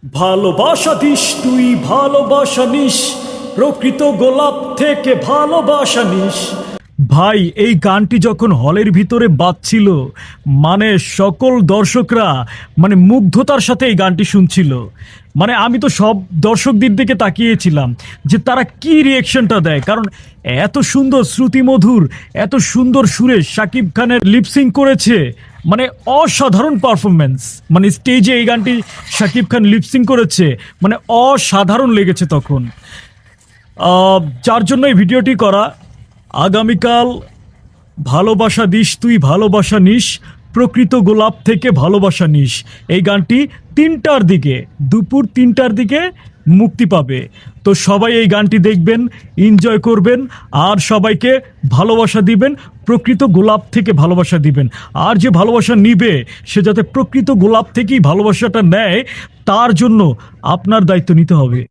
ভালোবাসা দিস তুই ভালোবাসা নিস, প্রকৃত গোলাপ থেকে ভালোবাসা নিস। ভাই এই গানটি যখন হলের ভিতরে বাজছিল, মানে সকল দর্শকরা মানে মুগ্ধতার সাথে এই গানটি শুনছিল। মানে আমি তো সব দর্শকদের দিকে তাকিয়েছিলাম যে তারা কি রিয়েকশনটা দেয়, কারণ এত সুন্দর শ্রুতিমধুর, এত সুন্দর সুরে শাকিব খানের লিপসিং করেছে, মানে অসাধারণ পারফরমেন্স। মানে স্টেজে এই গানটি শাকিব খান লিপসিং করেছে, মানে অসাধারণ লেগেছে তখন। যার জন্য এই ভিডিওটি করা। আগামীকাল ভালোবাসা দিস তুই ভালোবাসা নিস, প্রকৃত গোলাপ থেকে ভালোবাসা নিস, এই গানটি 3টার দিকে, দুপুর 3টার দিকে মুক্তি পাবে। তো সবাই এই গানটি দেখবেন, এনজয় করবেন, আর সবাইকে ভালোবাসা দিবেন, প্রকৃত গোলাপ থেকে ভালোবাসা দিবেন। আর যে ভালোবাসা নিবে সে যাতে প্রকৃত গোলাপ থেকেই ভালোবাসাটা নেয়, তার জন্য আপনার দায়িত্ব নিতে হবে।